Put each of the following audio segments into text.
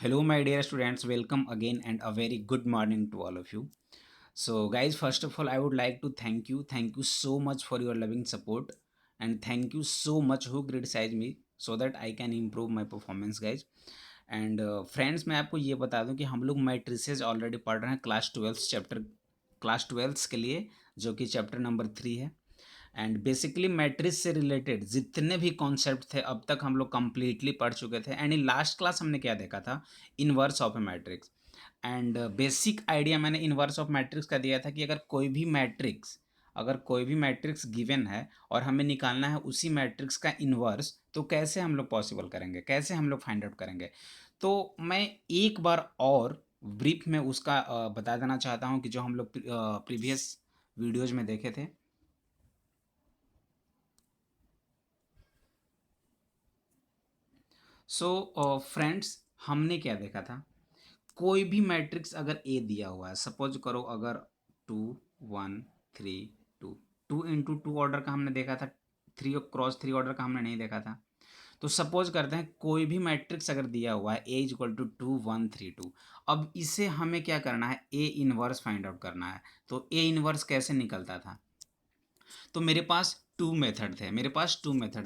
Hello, my dear students. Welcome again and a very good morning to all of you. So, guys, first of all, I would like to thank you. Thank you so much for your loving support, and thank you so much who criticize me so that I can improve my performance, guys. And friends मैं आपको ये बता दूं कि हम लोग matrices already पढ़ रहे हैं क्लास ट्वेल्थ के लिए, जो कि चैप्टर नंबर 3 है। एंड बेसिकली मैट्रिक्स से रिलेटेड जितने भी कॉन्सेप्ट थे अब तक हम लोग कंप्लीटली पढ़ चुके थे। एंड इन लास्ट क्लास हमने क्या देखा था? Inverse of A matrix. And basic idea मैंने इनवर्स ऑफ मैट्रिक्स का दिया था कि अगर कोई भी मैट्रिक्स गिवन है और हमें निकालना है उसी मैट्रिक्स का इन्वर्स, तो कैसे हम लोग पॉसिबल करेंगे, कैसे हम लोग फाइंड आउट करेंगे। तो मैं एक बार और ब्रीफ में उसका बता देना चाहता हूँ कि जो हम लोग प्रीवियस वीडियोज में देखे थे। सो फ्रेंड्स, हमने क्या देखा था? कोई भी मैट्रिक्स अगर ए दिया हुआ है, सपोज करो अगर 2 1 3 2, 2 × 2 ऑर्डर का हमने देखा था, 3 × 3 ऑर्डर का हमने नहीं देखा था। तो सपोज करते हैं कोई भी मैट्रिक्स अगर दिया हुआ है ए इक्वल टू 2 1 3 2, अब इसे हमें क्या करना है? ए इनवर्स फाइंड आउट करना है। तो ए इनवर्स कैसे निकलता था? तो मेरे पास टू मेथड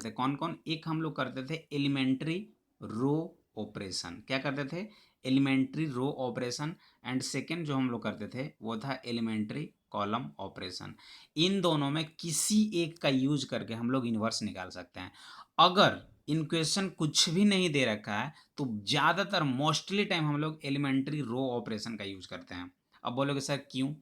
थे। कौन कौन? एक हम लोग करते थे एलिमेंट्री रो ऑपरेशन। क्या करते थे? Elementary row operation. And second जो हम लोग करते थे वो था एलिमेंट्री कॉलम ऑपरेशन। इन दोनों में किसी एक का यूज करके हम लोग इन्वर्स निकाल सकते हैं। अगर इन क्वेश्चन कुछ भी नहीं दे रखा है तो ज़्यादातर मोस्टली टाइम हम लोग एलिमेंट्री रो ऑपरेशन का यूज करते हैं। अब बोलोगे सर क्यों?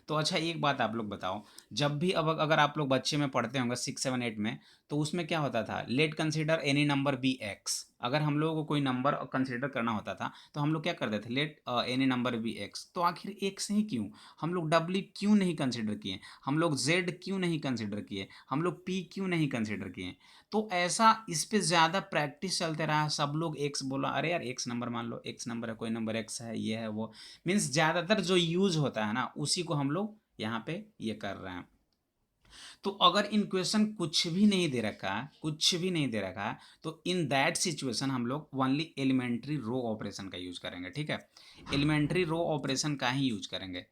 तो अच्छा एक बात आप लोग बताओ, जब भी अब अगर आप लोग बच्चे में पढ़ते होंगे 6 7 8 में, तो उसमें क्या होता था? Let consider any number be X. अगर हम लोगों को कोई नंबर कंसीडर करना होता था तो हम लोग क्या करते थे? Let any number be X. तो आखिर एक्स ही क्यों? हम लोग डब्ल्यू क्यों नहीं कंसिडर किए? हम लोग जेड क्यों नहीं कंसिडर किए? हम लोग पी क्यों नहीं कंसिडर किए? तो ऐसा इस पे ज़्यादा प्रैक्टिस चलते रहा। सब लोग एक्स बोला, अरे यार एक्स नंबर मान लो, एक्स नंबर है, कोई नंबर एक्स है, ये है वो। मीन्स ज़्यादातर जो यूज होता है ना उसी को हम लोग यहाँ पे ये कर रहे हैं। तो अगर इन क्वेश्चन कुछ भी नहीं दे रखा है, तो इन दैट सिचुएशन हम लोग ओनली एलिमेंट्री रो ऑपरेशन का यूज करेंगे। ठीक है, एलिमेंट्री रो ऑपरेशन का ही यूज करेंगे।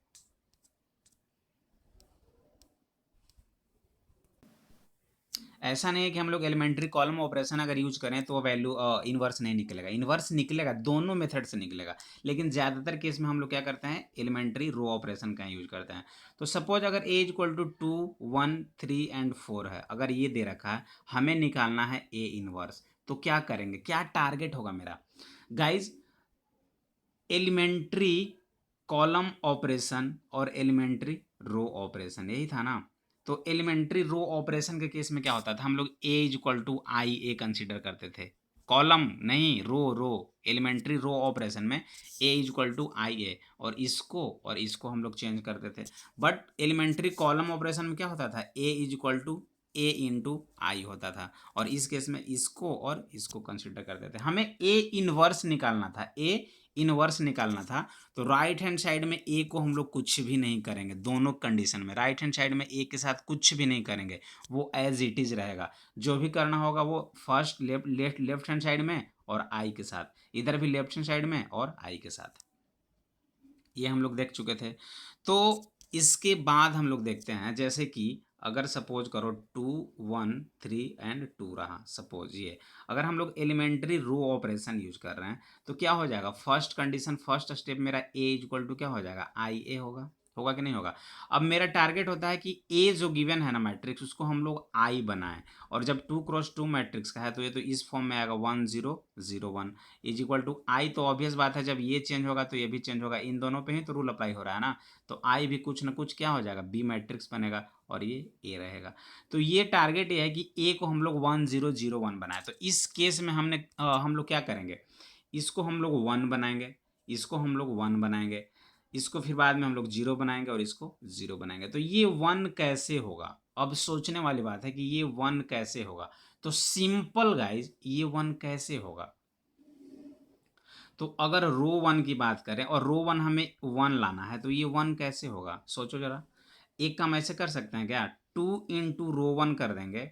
ऐसा नहीं है कि हम लोग एलिमेंट्री कॉलम ऑपरेशन अगर यूज करें तो वैल्यू इनवर्स नहीं निकलेगा। इनवर्स निकलेगा, दोनों मेथड से निकलेगा, लेकिन ज़्यादातर केस में हम लोग क्या करते हैं? एलिमेंट्री रो ऑपरेशन का यूज करते हैं। तो सपोज अगर ए इक्वल टू 2 1 3 एंड 4 है, अगर ये दे रखा है, हमें निकालना है ए इनवर्स, तो क्या करेंगे? क्या टारगेट होगा मेरा? गाइज, एलिमेंट्री कॉलम ऑपरेशन और एलिमेंट्री रो ऑपरेशन, यही था ना। तो एलिमेंट्री रो ऑपरेशन के केस में क्या होता था? हम लोग A is equal to I A consider करते थे। कॉलम नहीं, रो एलिमेंट्री रो ऑपरेशन में A is equal to I A, और इसको हम लोग चेंज करते थे। बट एलिमेंट्री कॉलम ऑपरेशन में क्या होता था? A is equal to A into I होता था, और इस केस में इसको और इसको कंसिडर करते थे। हमें ए इनवर्स निकालना था, ए इनवर्स निकालना था। तो राइट हैंड साइड में ए को हम लोग कुछ भी नहीं करेंगे। दोनों कंडीशन में राइट हैंड साइड में ए के साथ कुछ भी नहीं करेंगे, वो एज इट इज रहेगा। जो भी करना होगा वो फर्स्ट लेफ्ट हैंड साइड में और आई के साथ, इधर भी लेफ्ट हैंड साइड में और आई के साथ। ये हम लोग देख चुके थे। तो इसके बाद हम लोग देखते हैं, जैसे कि अगर सपोज करो 2 1 3 एंड 2 रहा, सपोज ये अगर हम लोग एलिमेंट्री रो ऑपरेशन यूज कर रहे हैं, तो क्या हो जाएगा? फर्स्ट कंडीशन, फर्स्ट स्टेप मेरा ए इक्वल टू क्या हो जाएगा? आई ए होगा। होगा कि नहीं होगा? अब मेरा टारगेट होता है कि ए जो गिवन है ना मैट्रिक्स, उसको हम लोग आई बनाएं। और जब 2 × 2 मैट्रिक्स का है तो ये तो इस फॉर्म में आएगा 1 0 0 1 इज इक्वल टू आई। तो ऑब्वियस बात है, जब ये चेंज होगा तो ये भी चेंज होगा, इन दोनों पे ही तो रूल अप्लाई हो रहा है ना। तो आई भी कुछ ना कुछ क्या हो जाएगा? बी मैट्रिक्स बनेगा, और ये ए रहेगा। तो ये टारगेट ये है कि ए को हम लोग 1 0 0 1 बनाए। तो इस केस में हम लोग क्या करेंगे? इसको हम लोग 1 बनाएंगे, इसको हम लोग 1 बनाएंगे, इसको फिर बाद में हम लोग 0 बनाएंगे और इसको 0 बनाएंगे। तो ये 1 कैसे होगा? अब सोचने वाली बात है कि ये 1 कैसे होगा। तो सिंपल गाइज, ये 1 कैसे होगा? तो अगर रो 1 की बात करें और रो 1 हमें 1 लाना है, तो ये 1 कैसे होगा? सोचो जरा। एक काम ऐसे कर सकते हैं क्या? 2 × रो 1 कर देंगे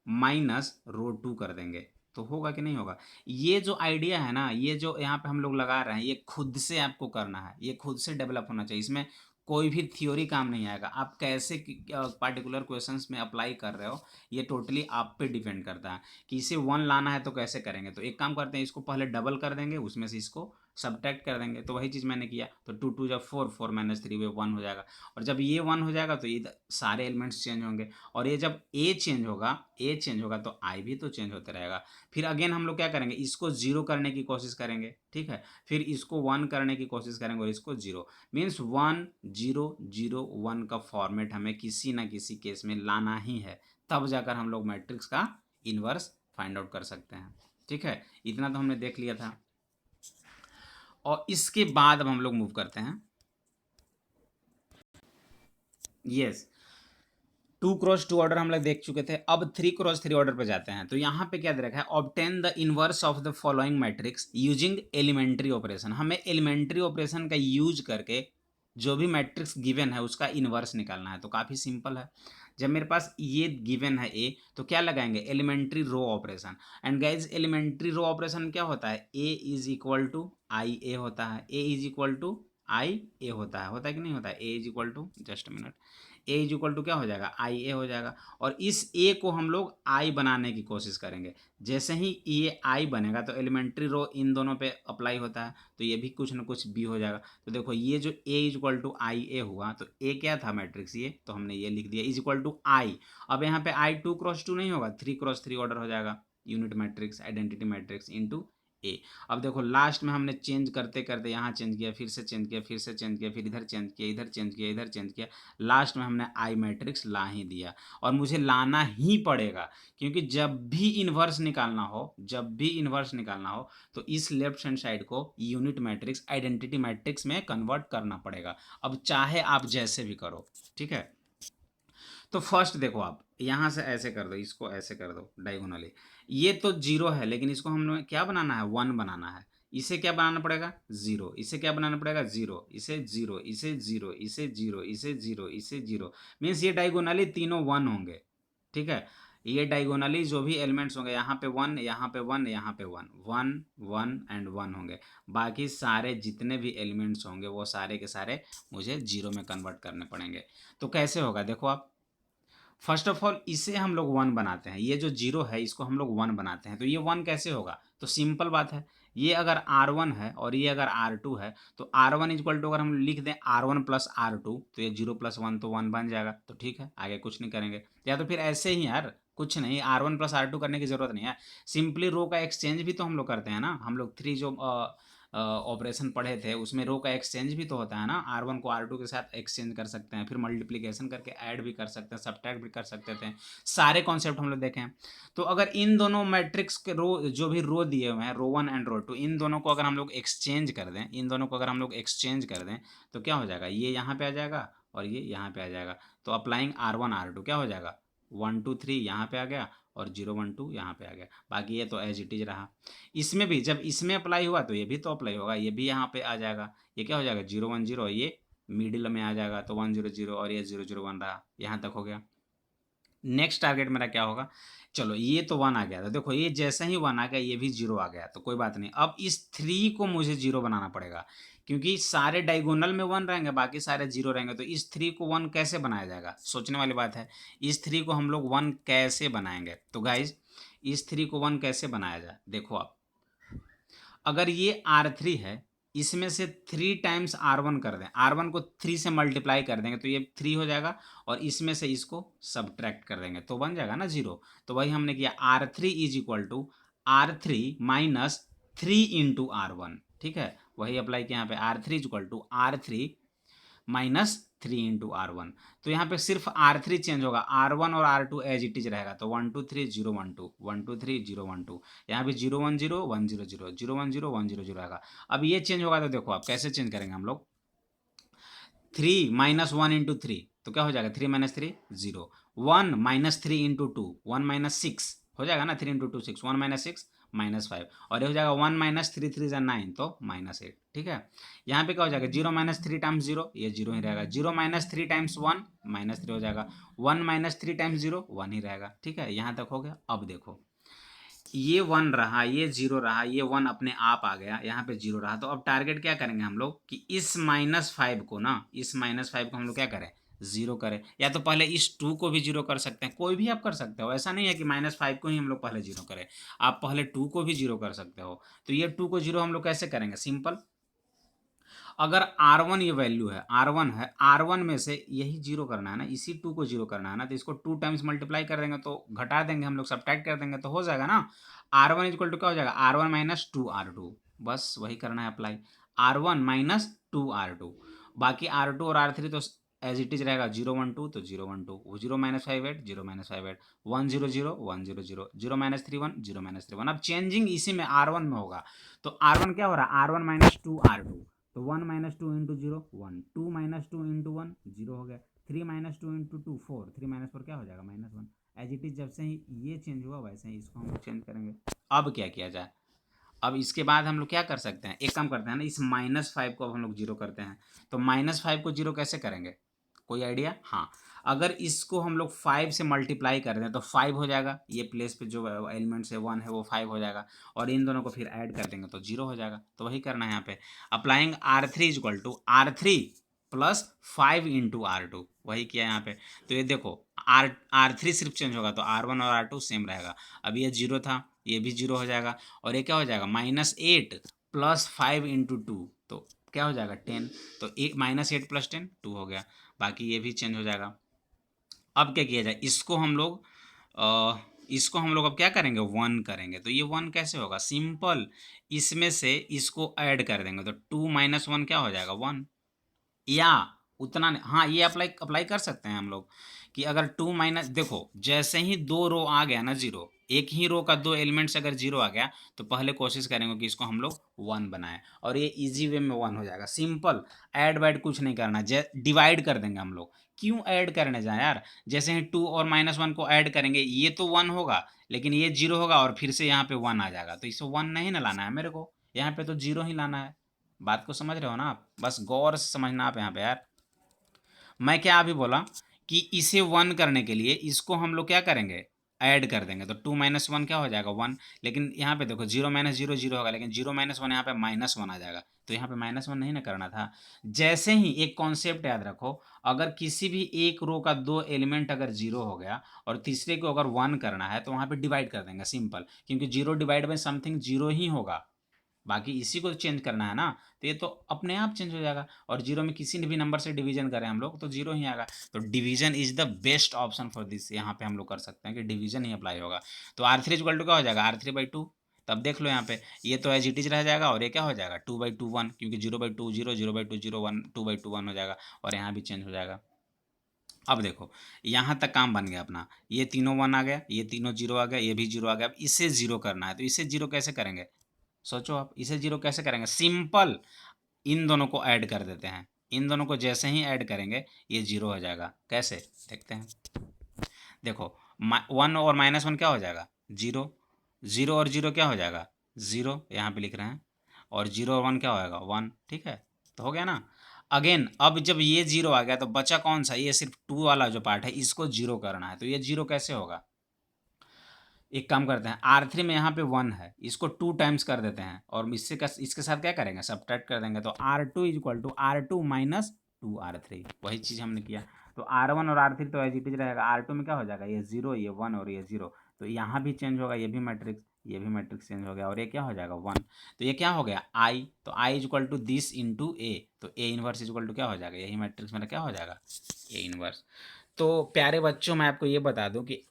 माइनस रो 2 कर देंगे। तो होगा कि नहीं होगा। ये जो आइडिया है ना, ये जो यहाँ पे हम लोग लगा रहे हैं, ये खुद से आपको करना है, ये खुद से डेवलप होना चाहिए। इसमें कोई भी थ्योरी काम नहीं आएगा। आप कैसे पार्टिकुलर क्वेश्चंस में अप्लाई कर रहे हो, ये टोटली आप पे डिपेंड करता है कि इसे 1 लाना है तो कैसे करेंगे। तो एक काम करते हैं, इसको पहले डबल कर देंगे, उसमें से इसको सब्ट्रैक्ट कर देंगे। तो वही चीज़ मैंने किया। तो 2 2 जब 4, 4 माइनस 3 वे 1 हो जाएगा। और जब ये 1 हो जाएगा तो ये सारे एलिमेंट्स चेंज होंगे। और ये जब ए चेंज होगा तो आई भी तो चेंज होते रहेगा। फिर अगेन हम लोग क्या करेंगे, इसको 0 करने की कोशिश करेंगे, ठीक है। फिर इसको 1 करने की कोशिश करेंगे और इसको 0, मीन्स 1 0 0 1 का फॉर्मेट हमें किसी ना किसी केस में लाना ही है। तब जाकर हम लोग मैट्रिक्स का इन्वर्स फाइंड आउट कर सकते हैं, ठीक है। इतना तो हमने देख लिया था। और इसके बाद अब हम लोग मूव करते हैं, यस, 2x2 ऑर्डर हम लोग देख चुके थे। अब 3x3 ऑर्डर पे जाते हैं। तो यहाँ पे क्या दे रखा है, obtain the inverse of the following matrix using elementary operation. हमें एलिमेंट्री ऑपरेशन का यूज करके जो भी मैट्रिक्स गिवन है उसका इनवर्स निकालना है। तो काफ़ी सिंपल है। जब मेरे पास ये गिवन है ए, तो क्या लगाएंगे, elementary row operation. And guys elementary row operation क्या होता है, A is equal to I A होता है। A is equal to I A होता है कि नहीं होता है। A is equal to, just minute, A is equal to क्या हो जाएगा, आई ए हो जाएगा। और इस ए को हम लोग आई बनाने की कोशिश करेंगे। जैसे ही ये आई बनेगा तो एलिमेंट्री रो इन दोनों पे अप्लाई होता है, तो ये भी कुछ ना कुछ बी हो जाएगा। तो देखो ये जो ए इज इक्वल टू आई ए हुआ, तो ए क्या था मैट्रिक्स, ये तो हमने ये लिख दिया इज इक्वल टू आई। अब यहाँ पे आई 2x2 नहीं होगा, 3x3 ऑर्डर हो जाएगा। Unit matrix, identity matrix into A. अब देखो लास्ट में हमने चेंज करते करते यहाँ चेंज किया, फिर से चेंज किया, फिर से चेंज किया, फिर इधर चेंज किया, इधर चेंज किया, इधर चेंज किया, लास्ट में हमने आई मैट्रिक्स ला ही दिया। और मुझे लाना ही पड़ेगा, क्योंकि जब भी इन्वर्स निकालना हो तो इस लेफ्ट हैंड साइड को यूनिट मैट्रिक्स, आइडेंटिटी मैट्रिक्स में कन्वर्ट करना पड़ेगा। अब चाहे आप जैसे भी करो, ठीक है। तो फर्स्ट देखो, आप यहाँ से ऐसे कर दो, इसको ऐसे कर दो डायगोनली। ये तो 0 है, लेकिन इसको हम क्या बनाना है, 1 बनाना है। इसे क्या बनाना पड़ेगा, 0। इसे क्या बनाना पड़ेगा, 0। इसे 0, इसे 0, इसे 0, इसे 0, इसे 0। मीन्स ये डायगोनली तीनों 1 होंगे, ठीक है। ये डायगोनली जो भी एलिमेंट्स होंगे, यहाँ पे 1, यहाँ पे 1, यहाँ पे 1, 1 1 एंड 1 होंगे। बाकी सारे जितने भी एलिमेंट्स होंगे वो सारे के सारे मुझे 0 में कन्वर्ट करने पड़ेंगे। तो कैसे होगा, देखो आप, फर्स्ट ऑफ ऑल इसे हम लोग 1 बनाते हैं। ये जो 0 है इसको हम लोग 1 बनाते हैं। तो ये 1 कैसे होगा, तो सिंपल बात है, ये अगर R1 है और ये अगर R2 है, तो R1 इक्वल टू अगर हम लिख दें R1 प्लस R2, तो ये 0 प्लस 1 तो 1 बन जाएगा। तो ठीक है, आगे कुछ नहीं करेंगे। या तो फिर ऐसे ही यार, कुछ नहीं, R1 प्लस R2 करने की जरूरत नहीं है। सिंपली रो का एक्सचेंज भी तो हम लोग करते हैं ना। हम लोग 3 जो ऑपरेशन पढ़े थे उसमें रो का एक्सचेंज भी तो होता है ना। R1 को R2 के साथ एक्सचेंज कर सकते हैं, फिर मल्टीप्लिकेशन करके ऐड भी कर सकते हैं, सब्ट्रैक्ट भी कर सकते थे। सारे कॉन्सेप्ट हम लोग देखें हैं। तो अगर इन दोनों मैट्रिक्स के रो, जो भी रो दिए हुए हैं, रो 1 एंड रो 2, इन दोनों को अगर हम लोग एक्सचेंज कर दें, तो क्या हो जाएगा, ये यहाँ पे आ जाएगा और ये यहाँ पे आ जाएगा। तो अप्लाइंग R1 R2 क्या हो जाएगा, 1 2 3 यहाँ पे आ गया और 0 1 2 यहाँ पे आ गया। बाकी ये तो एज इट इज रहा। इसमें भी जब इसमें अप्लाई हुआ तो ये भी तो अप्लाई होगा, ये भी यहाँ पे आ जाएगा। ये क्या हो जाएगा, 0 1 0, ये मिडिल में आ जाएगा तो 1 0 0 और ये 0 0 1 रहा। यहाँ तक हो गया। नेक्स्ट टारगेट मेरा क्या होगा, चलो ये तो 1 आ गया था। देखो ये जैसे ही 1 आ गया ये भी 0 आ गया, तो कोई बात नहीं। अब इस 3 को मुझे 0 बनाना पड़ेगा, क्योंकि सारे डायगोनल में 1 रहेंगे, बाकी सारे 0 रहेंगे। तो इस 3 को 1 कैसे बनाया जाएगा, सोचने वाली बात है। इस 3 को हम लोग 1 कैसे बनाएंगे, तो गाइज इस 3 को 1 कैसे बनाया जाए, देखो आप, अगर ये R3 है, इसमें से 3 टाइम्स R1 कर दें, R1 को 3 से मल्टीप्लाई कर देंगे तो ये 3 हो जाएगा, और इसमें से इसको सब्ट्रैक्ट कर देंगे तो बन जाएगा ना 0। तो वही हमने किया, R3 is equal to R3 minus 3 into R1, ठीक है। वही अप्लाई किया यहाँ पे, R3 is equal to R3 minus 3 into R1। तो यहाँ पे सिर्फ R3 चेंज होगा, R1 और R2 एज इट इज रहेगा। तो 1 2 3 0 1 2 1 2 3 0 1 2, यहाँ पे 0 1 0 1 0 0 0 1 0 1 0 0 आएगा। अब ये चेंज होगा तो देखो आप कैसे चेंज करेंगे हम लोग, 3 माइनस 1 इंटू 3, तो क्या हो जाएगा, 3 माइनस 3 0, 1 माइनस 3 इंटू 2 1 माइनस 6 हो जाएगा ना, 3 इंटू 2 6, 1 माइनस 6 माइनस 5, और ये हो जाएगा 1 माइनस 3 3 9, तो माइनस 8, ठीक है। यहाँ पे क्या हो जाएगा, 0 माइनस 3 टाइम्स 0, ये 0 ही रहेगा। 0 माइनस 3 टाइम्स 1 माइनस 3 हो जाएगा। 1 माइनस 3 टाइम्स 0 1 ही रहेगा, ठीक है। यहाँ तक हो गया। अब देखो ये 1 रहा, ये 0 रहा, ये 1 अपने आप आ गया, यहाँ पे 0 रहा। तो अब टारगेट क्या करेंगे हम लोग कि इस -5 को ना, इस -5 को हम लोग क्या करें, 0 करें। या तो पहले इस 2 को भी 0 कर सकते हैं, कोई भी आप कर सकते हो, ऐसा नहीं है कि -5 को ही हम लोग पहले 0 करें। आप पहले 2 को भी 0 कर सकते हो। तो ये 2 को 0 हम लोग कैसे करेंगे, सिंपल। अगर R1 ये वैल्यू है, R1 है, R1 में से यही 0 करना है ना, इसी 2 को 0 करना है ना, तो इसको 2 टाइम्स मल्टीप्लाई कर देंगे तो घटा देंगे हम लोग, सब्ट्रैक्ट कर देंगे तो हो जाएगा ना। R1 इक्वल टू क्या हो जाएगा, R1 माइनस 2R2। बस वही करना है अप्लाई, R1 माइनस 2R2। बाकी R2 और R3 तो एज इट इज रहेगा, 0 1 2 तो 0 1 2, 0 माइनस 5 8, 0 माइनस 5 8, 1 0 0 1 0 0, 0 माइनस 3 1, 0 माइनस 3 1। अब चेंजिंग इसी में R1 में होगा। तो R1 क्या हो रहा है, R1 माइनस 2R2। तो 1 माइनस 2 इंटू 0 1, 2 माइनस 2 इंटू 1 0 हो गया, 3 माइनस 2 इंटू 2 4, 3 माइनस 4 क्या हो जाएगा, -1। एज इट इज जब से ही ये चेंज हुआ वैसे ही इसको हम लोग चेंज करेंगे। अब क्या किया जाए, अब इसके बाद हम लोग क्या कर सकते हैं, एक काम करते हैं ना, इस -5 को अब हम लोग 0 करते हैं। तो -5 को 0 कैसे करेंगे, कोई आइडिया। हाँ, अगर इसको हम लोग 5 से मल्टीप्लाई कर दें तो 5 हो जाएगा, ये प्लेस पे जो एलिमेंट्स है 1 है वो 5 हो जाएगा, और इन दोनों को फिर ऐड कर देंगे तो 0 हो जाएगा। तो वही करना है यहाँ पे, applying R3 equal to R3 plus 5 into R2, वही किया यहाँ पे। तो ये देखो R3 सिर्फ चेंज होगा तो R1 और R2 सेम रहेगा। अब ये 0 था, ये भी 0 हो जाएगा, और ये क्या हो जाएगा, -8 प्लस 5 इंटू 2, तो क्या हो जाएगा 10। तो एक -8 प्लस 10 2 हो गया, बाकी ये भी चेंज हो जाएगा। अब क्या किया जाए, इसको हम लोग अब क्या करेंगे, 1 करेंगे। तो ये 1 कैसे होगा, सिंपल, इसमें से इसको ऐड कर देंगे तो 2 माइनस 1 क्या हो जाएगा, 1। या उतना नहीं, हाँ ये अप्लाई अप्लाई कर सकते हैं हम लोग कि अगर 2 माइनस, देखो जैसे ही 2 रो आ गया ना 0, एक ही रो का 2 एलिमेंट्स अगर 0 आ गया तो पहले कोशिश करेंगे कि इसको हम लोग 1 बनाएं, और ये इजी वे में 1 हो जाएगा, सिंपल। ऐड वैड कुछ नहीं करना, डिवाइड कर देंगे हम लोग। क्यों ऐड करने जाए यार, जैसे ही 2 और -1 को ऐड करेंगे ये तो 1 होगा, लेकिन ये 0 होगा और फिर से यहाँ पे 1 आ जाएगा, तो इसे 1 नहीं ना लाना है मेरे को, यहाँ पे तो 0 ही लाना है। बात को समझ रहे हो ना आप, बस गौर से समझना आप यहाँ पे यार। मैं क्या अभी बोला कि इसे 1 करने के लिए इसको हम लोग क्या करेंगे, ऐड कर देंगे, तो 2 माइनस 1 क्या हो जाएगा, 1। लेकिन यहाँ पे देखो 0 माइनस 0 0 होगा, लेकिन 0 माइनस 1 यहाँ पे -1 आ जाएगा, तो यहाँ पे -1 नहीं ना करना था। जैसे ही एक कॉन्सेप्ट याद रखो, अगर किसी भी एक रो का 2 एलिमेंट अगर 0 हो गया और तीसरे को अगर 1 करना है तो वहाँ पे डिवाइड कर देंगे, सिंपल, क्योंकि 0 डिवाइड बाई समथिंग 0 ही होगा, बाकी इसी को चेंज करना है ना, तो ये तो अपने आप चेंज हो जाएगा। और 0 में किसी भी नंबर से डिवीजन करें हम लोग तो 0 ही आएगा। तो division is the best option for this, यहाँ पे हम लोग कर सकते हैं कि डिवीजन ही अप्लाई होगा। तो R3 इक्वल टू क्या हो जाएगा, R3/2। तब देख लो यहाँ पे, ये तो एज इट इज रह जाएगा, और ये क्या हो जाएगा 2/2 1, क्योंकि 0/2 0, 0/2 0 1, 2/2 1 हो जाएगा, और यहाँ भी चेंज हो जाएगा। अब देखो यहाँ तक काम बन गया अपना, ये तीनों 1 आ गया, ये तीनों 0 आ गया, ये भी 0 आ गया। अब इसे 0 करना है, तो इसे 0 कैसे करेंगे, सोचो आप, इसे 0 कैसे करेंगे, सिंपल, इन दोनों को ऐड कर देते हैं। इन दोनों को जैसे ही ऐड करेंगे ये 0 हो जाएगा, कैसे देखते हैं। देखो 1 और -1 क्या हो जाएगा, 0, 0 और 0 क्या हो जाएगा, 0, यहाँ पे लिख रहे हैं, और 0 और 1 क्या होएगा, 1, ठीक है। तो हो गया ना। अगेन अब जब ये 0 आ गया तो बचा कौन सा, ये सिर्फ 2 वाला जो पार्ट है इसको 0 करना है, तो ये 0 कैसे होगा, एक काम करते हैं, R3 में यहाँ पे 1 है, इसको 2 टाइम्स कर देते हैं, और इसके साथ क्या करेंगे, सब्ट्रैक्ट कर देंगे, तो R2 equal to R2 minus 2R3, वही चीज़ हमने किया। तो R1 और R3 तो एज इट इज रहेगा, R2 में क्या हो जाएगा, ये 0, ये 1 और ये 0, तो यहाँ भी चेंज होगा, ये भी मैट्रिक्स, ये भी मैट्रिक्स चेंज हो गया, और ये क्या हो जाएगा 1। तो ये क्या हो गया I, तो I equal to this into A, तो A इनवर्स इक्वल टू क्या हो जाएगा, यही मैट्रिक्स मेरा क्या हो जाएगा, A इनवर्स। तो प्यारे बच्चों मैं आपको ये बता दूं कि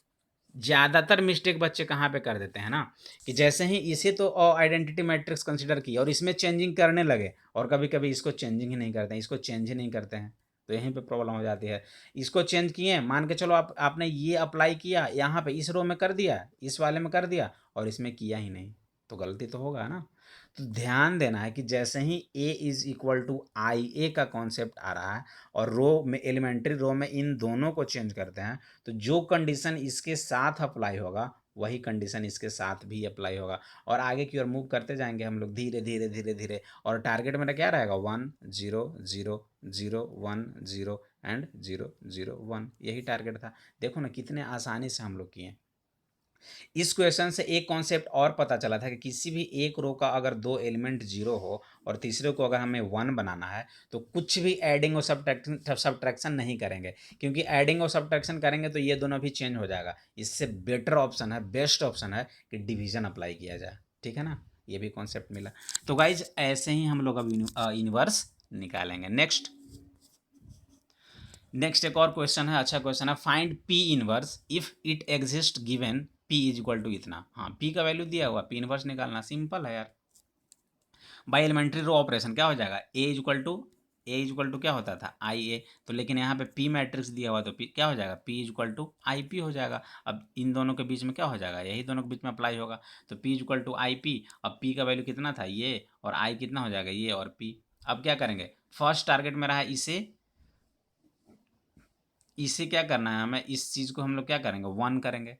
ज़्यादातर मिस्टेक बच्चे कहाँ पे कर देते हैं ना, कि जैसे ही इसे तो आइडेंटिटी मैट्रिक्स कंसीडर किया और इसमें चेंजिंग करने लगे, और कभी कभी इसको चेंजिंग ही नहीं करते हैं, इसको चेंज ही नहीं करते हैं, तो यहीं पे प्रॉब्लम हो जाती है। इसको चेंज किए, मान के चलो आपने ये अप्लाई किया यहाँ पे, इस रो में कर दिया, इस वाले में कर दिया, और इसमें किया ही नहीं, तो गलती तो होगा ना। तो ध्यान देना है कि जैसे ही A is equal to I ए का कॉन्सेप्ट आ रहा है, और रो में, एलिमेंट्री रो में इन दोनों को चेंज करते हैं, तो जो कंडीशन इसके साथ अप्लाई होगा वही कंडीशन इसके साथ भी अप्लाई होगा, और आगे की ओर मूव करते जाएंगे हम लोग धीरे धीरे धीरे धीरे। और टारगेट मेरा क्या रहेगा, 1 0 0 0 1 0 एंड 0 0 1, यही टारगेट था। देखो ना कितने आसानी से हम लोग किए। इस क्वेश्चन से एक कॉन्सेप्ट और पता चला था कि किसी भी एक रो का अगर दो एलिमेंट जीरो हो और तीसरे को अगर हमें वन बनाना है तो कुछ भी एडिंग और सब्ट्रैक्शन नहीं करेंगे, क्योंकि एडिंग और सब्ट्रैक्शन करेंगे तो ये दोनों भी चेंज हो जाएगा। इससे बेटर ऑप्शन है, बेस्ट ऑप्शन है कि डिवीजन अप्लाई किया जाए। ठीक है ना, ये भी कॉन्सेप्ट मिला। तो गाइज ऐसे ही हम लोग अब यूनिवर्स निकालेंगे। नेक्स्ट एक और क्वेश्चन है, अच्छा क्वेश्चन है। Find P inverse if it exist given P is equal to इतना। हाँ, पी का वैल्यू दिया हुआ, पी इनवर्स निकालना सिंपल है यार। बाई एलिमेंट्री रो ऑपरेशन क्या हो जाएगा, ए इज इक्वल टू क्या होता था, आई ए। तो लेकिन यहाँ पे पी मैट्रिक्स दिया हुआ तो पी क्या हो जाएगा, P is equal to I P हो जाएगा। अब इन दोनों के बीच में क्या हो जाएगा, यही दोनों के बीच में अप्लाई होगा। तो P is equal to I P. अब पी का वैल्यू कितना था, ये, और आई कितना हो जाएगा, ये और पी। अब क्या करेंगे, फर्स्ट टारगेट मेरा है इसे क्या करना है हमें, इस चीज़ को हम लोग क्या करेंगे, वन करेंगे।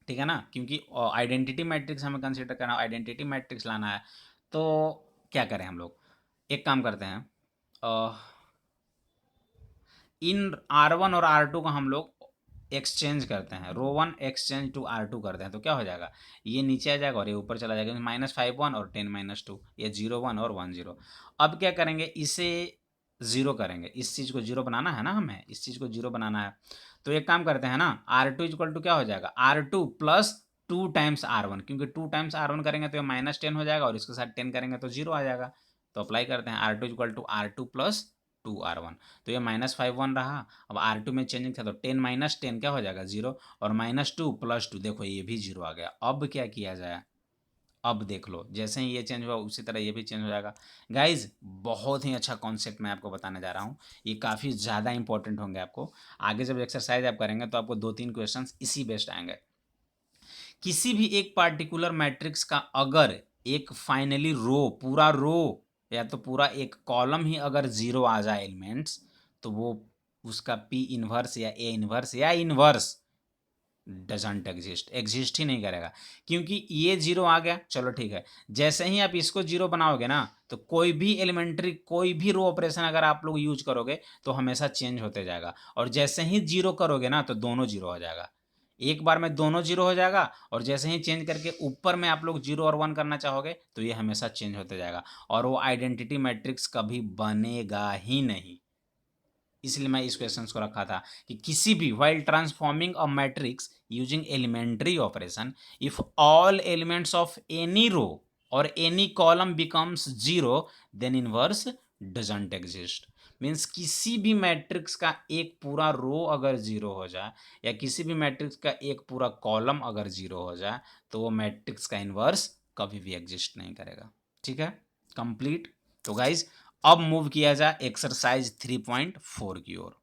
ठीक है ना, क्योंकि आइडेंटिटी मैट्रिक्स हमें कंसीडर करना, आइडेंटिटी मैट्रिक्स लाना है। तो क्या करें हम लोग, एक काम करते हैं, इन R1 और R2 को हम लोग एक्सचेंज करते हैं, रो वन एक्सचेंज टू R2 करते हैं। तो क्या हो जाएगा, ये नीचे आ जाएगा और ये ऊपर चला जाएगा। -5 1 और 10 -2, ये 0 1 और 1 0। अब क्या करेंगे, इसे ज़ीरो करेंगे, इस चीज़ को जीरो बनाना है ना, हमें इस चीज़ को जीरो बनाना है। तो एक काम करते हैं ना, R2 इक्वल टू क्या हो जाएगा, R2 प्लस 2 टाइम्स R1, क्योंकि 2 टाइम्स R1 करेंगे तो ये -10 हो जाएगा और इसके साथ 10 करेंगे तो 0 आ जाएगा। तो अप्लाई करते हैं, R2 equal to R2 plus 2R1। तो ये -5 1 रहा। अब R2 में चेंजिंग था तो 10 - 10 क्या हो जाएगा, 0, और -2 + 2, देखो ये भी 0 आ गया। अब क्या किया जाए, अब देख लो, जैसे ही ये चेंज हुआ उसी तरह ये भी चेंज हो जाएगा। गाइज बहुत ही अच्छा कॉन्सेप्ट मैं आपको बताने जा रहा हूँ, ये काफ़ी ज़्यादा इंपॉर्टेंट होंगे आपको। आगे जब एक्सरसाइज आप करेंगे तो आपको 2-3 क्वेश्चंस इसी बेस्ड आएंगे। किसी भी एक पार्टिकुलर मैट्रिक्स का अगर एक फाइनली रो, पूरा रो या तो पूरा एक कॉलम ही अगर जीरो आ जाए एलिमेंट्स, तो वो उसका पी इनवर्स या ए इनवर्स या इनवर्स डजंट एग्जिस्ट ही नहीं करेगा। क्योंकि ये जीरो आ गया, चलो ठीक है, जैसे ही आप इसको जीरो बनाओगे ना तो कोई भी एलिमेंट्री कोई भी रो ऑपरेशन अगर आप लोग यूज करोगे तो हमेशा चेंज होते जाएगा, और जैसे ही जीरो करोगे ना तो दोनों जीरो हो जाएगा। एक बार में दोनों जीरो हो जाएगा, और जैसे ही चेंज करके ऊपर में आप लोग जीरो और वन करना चाहोगे तो ये हमेशा चेंज होते जाएगा, और वो आइडेंटिटी मैट्रिक्स कभी बनेगा ही नहीं। इसलिए मैं इस क्वेश्चन को रखा था कि किसी भी while transforming a matrix using elementary operation, if all elements of any row or any column becomes zero, then inverse doesn't exist। Means किसी भी मैट्रिक्स का एक पूरा रो अगर जीरो हो जाए या किसी भी मैट्रिक्स का एक पूरा कॉलम अगर जीरो हो जाए तो वो मैट्रिक्स का इन्वर्स कभी भी एग्जिस्ट नहीं करेगा। ठीक है, कंप्लीट। तो गाइज अब मूव किया जाए एक्सरसाइज 3.4 की ओर।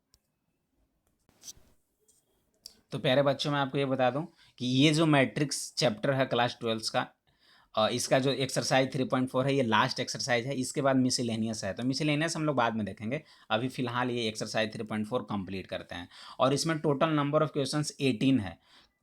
तो प्यारे बच्चों मैं आपको ये बता दूं कि ये जो मैट्रिक्स चैप्टर है क्लास 12 का, इसका जो एक्सरसाइज 3.4 है ये लास्ट एक्सरसाइज है। इसके बाद मिसलेनियस है, तो मिसलेनियस हम लोग बाद में देखेंगे। अभी फिलहाल ये एक्सरसाइज 3.4 कंप्लीट करते हैं, और इसमें टोटल नंबर ऑफ क्वेश्चंस 18 है।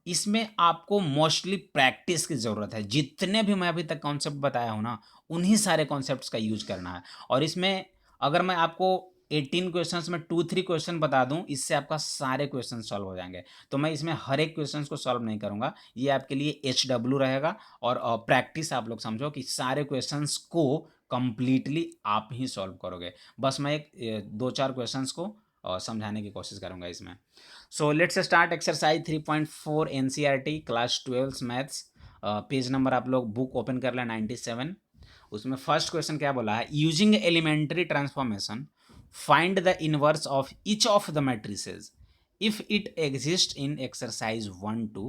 इसमें आपको मोस्टली प्रैक्टिस की ज़रूरत है। जितने भी मैं अभी तक कॉन्सेप्ट बताया हूँ ना, उन्हीं सारे कॉन्सेप्ट्स का यूज करना है। और इसमें अगर मैं आपको 18 क्वेश्चंस में 2-3 क्वेश्चन बता दूं, इससे आपका सारे क्वेश्चन सॉल्व हो जाएंगे। तो मैं इसमें हर एक क्वेश्चन को सॉल्व नहीं करूंगा, ये आपके लिए HW रहेगा। और प्रैक्टिस आप लोग समझो कि सारे क्वेश्चंस को कंप्लीटली आप ही सॉल्व करोगे। बस मैं एक 2-4 क्वेश्चंस को समझाने की कोशिश करूंगा इसमें। So let's start exercise 3.4 NCERT class 12 maths. Page number आप लोग बुक ओपन कर लें 97। उसमें फर्स्ट क्वेश्चन क्या बोला है, using elementary transformation find the inverse of each of the matrices if it exist in exercise 1 to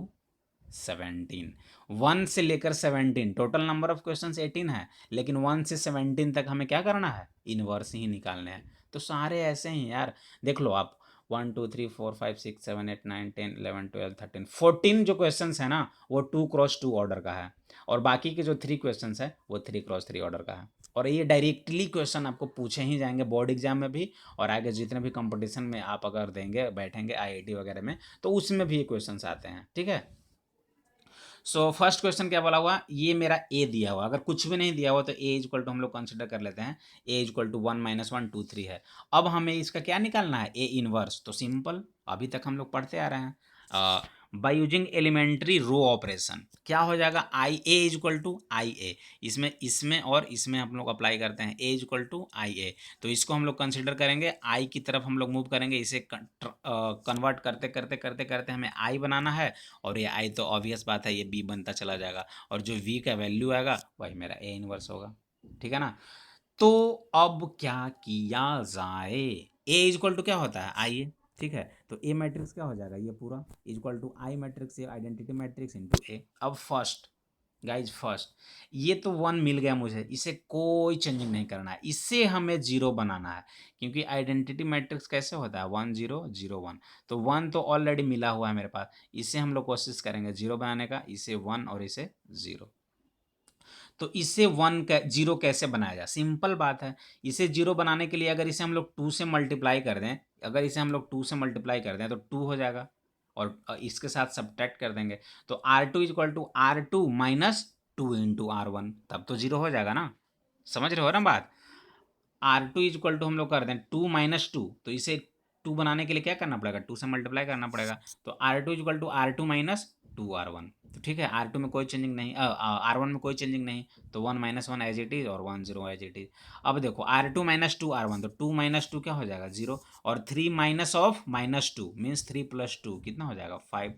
17। 1 से लेकर 17 टोटल नंबर ऑफ क्वेश्चन 18 है, लेकिन 1 से 17 तक हमें क्या करना है, इनवर्स ही निकालने हैं। तो सारे ऐसे ही यार, देख लो आप 1 2 3 4 5 6 7 8 9 10 11 12 13 14 जो क्वेश्चन है ना वो 2x2 ऑर्डर का है, और बाकी के जो 3 क्वेश्चन है वो 3x3 ऑर्डर का है। और ये डायरेक्टली क्वेश्चन आपको पूछे ही जाएंगे बोर्ड एग्जाम में भी, और आगे जितने भी कंपटीशन में आप अगर देंगे बैठेंगे IIT वगैरह में तो उसमें भी ये क्वेश्चन आते हैं। ठीक है, सो फर्स्ट क्वेश्चन क्या बोला हुआ, ये मेरा ए दिया हुआ, अगर कुछ भी नहीं दिया हुआ तो ए इक्वल टू हम लोग कंसिडर कर लेते हैं, ए इक्वल टू 1 - 1 2 3 है। अब हमें इसका क्या निकालना है, ए इनवर्स। तो सिंपल, अभी तक हम लोग पढ़ते आ रहे हैं, by using elementary row operation क्या हो जाएगा, I A is equal to I A, इसमें इसमें और इसमें हम लोग अप्लाई करते हैं, A is equal to I A, तो इसको हम लोग कंसिडर करेंगे, आई की तरफ हम लोग मूव करेंगे, इसे कन्वर्ट करते करते करते करते हमें आई बनाना है, और ये आई तो ऑब्वियस बात है ये बी बनता चला जाएगा, और जो वी का वैल्यू आएगा वही मेरा ए इनवर्स होगा, ठीक है ना। तो अब क्या किया जाए, ए इज इक्वल टू क्या होता है आई ए, ठीक है, तो ए मैट्रिक्स क्या हो जाएगा ये पूरा is equal to I matrix, ये आइडेंटिटी मैट्रिक्स इनटू ए। अब फर्स्ट गाइज फर्स्ट ये तो वन मिल गया मुझे, इसे कोई चेंजिंग नहीं करना है, इससे हमें जीरो बनाना है, क्योंकि आइडेंटिटी मैट्रिक्स कैसे होता है 1 0 0 1, तो वन तो ऑलरेडी मिला हुआ है मेरे पास, इससे हम लोग कोशिश करेंगे जीरो बनाने का, इसे वन और इसे जीरो। तो इसे जीरो कैसे बनाया जाए, सिंपल बात है, इसे जीरो बनाने के लिए अगर इसे हम लोग टू से मल्टीप्लाई कर दें, अगर इसे हम लोग टू से मल्टीप्लाई कर दें तो टू हो जाएगा, और इसके साथ सब्ट्रैक्ट कर देंगे, तो R two is equal to R two minus two into R one, तब तो जीरो हो जाएगा ना, समझ रहे हो ना बात। R two is equal to हम लोग कर दें टू माइनस टू, तो इसे टू बनाने के लिए क्या करना पड़ेगा, टू से मल्टीप्लाई करना पड़ेगा, तो R two is equal to R two minus two R one, तो ठीक है, आर टू में कोई चेंजिंग नहीं, आर वन में कोई चेंजिंग नहीं, तो one minus one as it is और one zero as it is. अब देखो R two minus two R one, तो टू माइनस टू क्या हो जाएगा जीरो, और three minus of minus two means three plus two कितना हो जाएगा फाइव,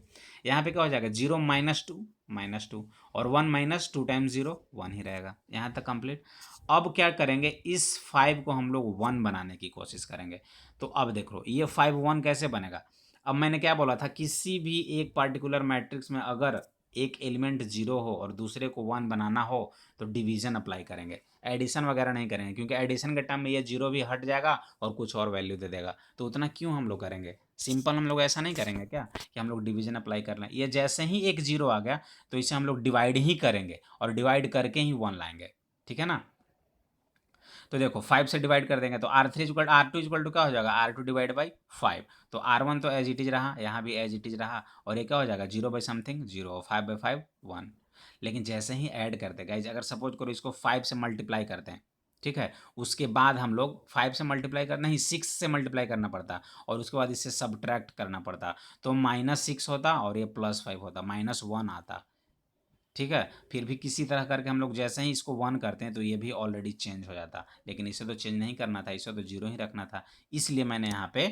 यहाँ पे क्या हो जाएगा जीरो माइनस टू, और one minus two times zero one ही रहेगा, यहाँ तक कंप्लीट। अब क्या करेंगे, इस फाइव को हम लोग वन बनाने की कोशिश करेंगे, तो अब देखो ये फाइव वन कैसे बनेगा, अब मैंने क्या बोला था, किसी भी एक पार्टिकुलर मैट्रिक्स में अगर एक एलिमेंट जीरो हो और दूसरे को वन बनाना हो तो डिवीजन अप्लाई करेंगे, एडिशन वगैरह नहीं करेंगे, क्योंकि एडिशन के टाइम में ये जीरो भी हट जाएगा और कुछ और वैल्यू दे देगा, तो उतना क्यों हम लोग करेंगे, सिंपल हम लोग ऐसा नहीं करेंगे क्या कि हम लोग डिवीजन अप्लाई कर लें, ये जैसे ही एक जीरो आ गया तो इसे हम लोग डिवाइड ही करेंगे, और डिवाइड करके ही वन लाएंगे, ठीक है ना। तो देखो फाइव से डिवाइड कर देंगे तो R three equal R two equal to क्या हो जाएगा, R two divide by five, तो आर वन तो एज इट इज रहा, यहाँ भी एज इट इज रहा, और ये क्या हो जाएगा zero by something zero, five by five one. लेकिन जैसे ही ऐड करते हैं गाइज, अगर सपोज करो इसको फाइव से मल्टीप्लाई करते हैं, ठीक है, उसके बाद हम लोग फाइव से मल्टीप्लाई करना ही सिक्स से मल्टीप्लाई करना पड़ता, और उसके बाद इससे सब्ट्रैक्ट करना पड़ता, तो माइनस सिक्स होता और ये प्लस फाइव होता, माइनस वन आता, ठीक है, फिर भी किसी तरह करके हम लोग जैसे ही इसको वन करते हैं तो ये भी ऑलरेडी चेंज हो जाता, लेकिन इसे तो चेंज नहीं करना था, इसे तो जीरो ही रखना था, इसलिए मैंने यहाँ पे